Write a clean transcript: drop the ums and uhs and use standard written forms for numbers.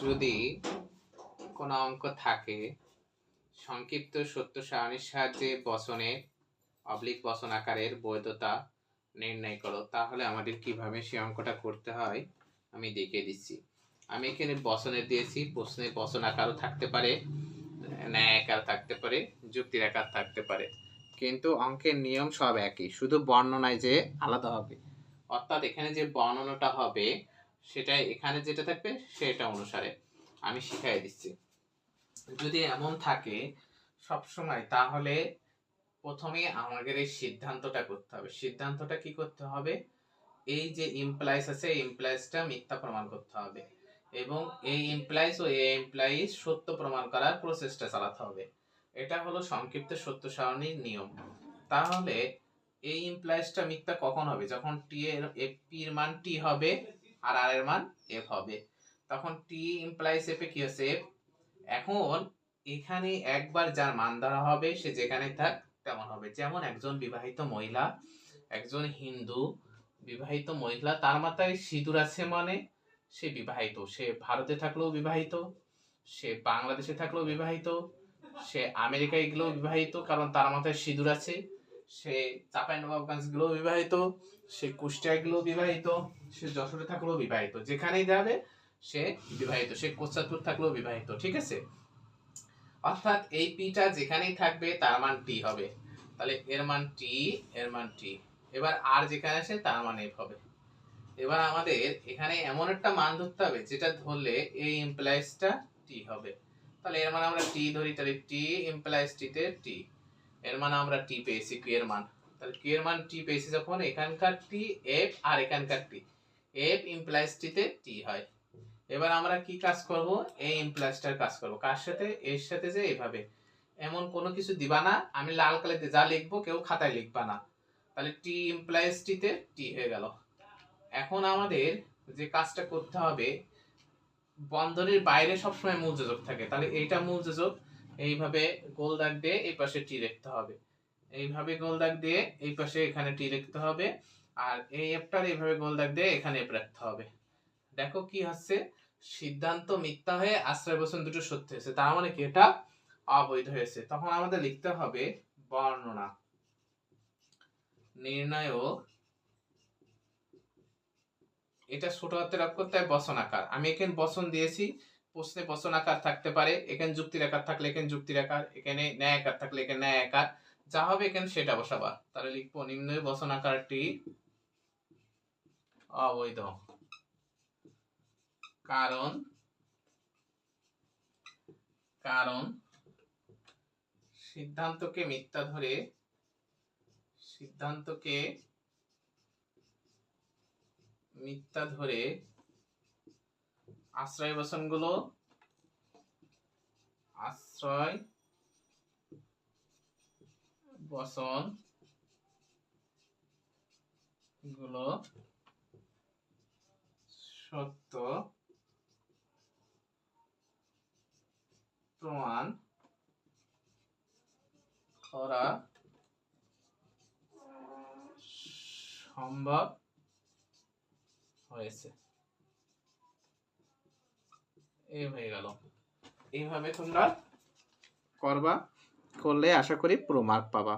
যদি কোনো অঙ্ক থাকে সংক্ষিপ্ত সত্য সারণীর সাহায্যে বচনের অবলিক বচন আকারের বৈধতা নির্ণয় করো, তাহলে আমাদের কিভাবে সেই অঙ্কটা করতে হয় আমি দেখিয়ে দিচ্ছি। আমি এখানে বচনের দিয়েছি, প্রশ্নের বচন আকারও থাকতে পারে, ন্যায় আকার থাকতে পারে, যুক্তির আকার থাকতে পারে, কিন্তু অঙ্কের নিয়ম সব একই, শুধু বর্ণনায় যে আলাদা হবে। অর্থাৎ এখানে যে বর্ণনাটা হবে সেটা এখানে যেটা থাকবে সেটা অনুসারে আমি শিখাই দিচ্ছি। যদি এমন থাকে সবসময়, তাহলে প্রথমে আমাদের এই সিদ্ধান্তটা করতে হবে। সিদ্ধান্তটা কি করতে হবে? এই যে ইমপ্লাইজ আছে, এই ইমপ্লাইজটা মিথ্যা প্রমাণ করতে হবে এবং এই ইমপ্লাইজ ও এই ইমপ্লাইজ সত্য প্রমাণ করার প্রচেষ্টা চালাতে হবে। এটা হলো সংক্ষিপ্ত সত্য সারণীর নিয়ম। তাহলে এই ইমপ্লাইজটা মিথ্যা কখন হবে? যখন টি এর পি এর মান টি হবে আর আর এর মান এফ হবে, তখন টি ইমপ্লাইজ এফ এ কি আছে? এফ। এখন এখানে একবার যার মান ধরা হবে সে যেখানে থাক তেমন হবে। যেমন একজন বিবাহিত মহিলা, একজন হিন্দু বিবাহিত মহিলা, তার মাথায় সিঁদুর আছে মানে সে বিবাহিত। সে ভারতে থাকলেও বিবাহিত, সে বাংলাদেশে থাকলেও বিবাহিত, সে আমেরিকায় গেলেও বিবাহিত, কারণ তার মাথায় সিঁদুর আছে। সে চাঁপাইনবাবগঞ্জ গেলেও বিবাহিত, সে কুষ্টিয়া গেলেও বিবাহিত, সে যশোরে থাকলেও বিবাহিত, যেখানেই যাবে সে বিবাহিত, সে কোচাতুর থাকলেও বিবাহিত। ঠিক আছে? অর্থাৎ এই পিটা যেখানেই থাকবে তার মান টি হবে। তাহলে এর মান টি, এর মান টি। এবার আর যেখানে আসে তার মান এফ হবে। এবার আমাদের এখানে এমন একটা মান ধরতে হবে যেটা ধরলে এই ইমপ্লাইজটা টি হবে। তাহলে এর মান আমরা টি ধরি, তাহলে টি ইমপ্লাইজ টিতে টি। এর মান আমরা টি পেয়েছি, কিউ এর মান। তাহলে কিউ এর মান টি পেয়েছি যখন, এখানকার টি এফ আর এখানকার টি, এফ ইমপ্লাইজ টিতে টি হয়। এবার আমরা কি কাজ করব? এই ইমপ্লাইজটার কাজ করব। কার সাথে? এর সাথে। যে এইভাবে এমন কোনো কিছু দিবা না, আমি লাল কালিতে যা লিখবো কেউ খাতায় লিখবা না। তাহলে টি ইমপ্লাইজ টিতে টি হয়ে গেল। এখন আমাদের যে কাজটা করতে হবে, বন্ধনীর বাইরে সবসময় মূল যোজক থাকে, তাহলে এইটা মূল যোজক, এইভাবে গোল দাগ দিয়ে এই পাশে টি লিখতে হবে, এইভাবে গোল দাগ দিয়ে এই পাশে এখানে টি লিখতে হবে, আর এই এফটার এইভাবে গোল দাগ দিয়ে এখানে এফ রাখতে হবে। দেখো কি হচ্ছে, সিদ্ধান্ত মিথ্যা হয়ে আশ্রয় বচন দুটো সত্য হয়েছে, তার মানে কি এটা অবৈধ হয়েছে। তখন আমাদের লিখতে হবে বর্ণনা নির্ণয়, এটা ছোট হাতের অক্ষর তাই বচন আকার। আমি এখানে বচন দিয়েছি, প্রশ্নে বচন আকার থাকতে পারে, এখানে যুক্তির আকার থাকলে এখানে যুক্তির আকার, এখানে ন্যায় আকার থাকলে এখানে ন্যায় আকার, যা হবে এখানে সেটা বসাবা। তাহলে লিখবো নিম্নের বচন আকারটি অবৈধ, কারণ সিদ্ধান্তকে মিথ্যা ধরে, সিদ্ধান্তকে মিথ্যা ধরে আশ্রয় বচনগুলো সত্য প্রমাণ করা সম্ভব হয়েছে। এই হয়ে গেল। এইভাবে তোমরা করবা, করলে আশা করি পুরো মার্ক পাবা।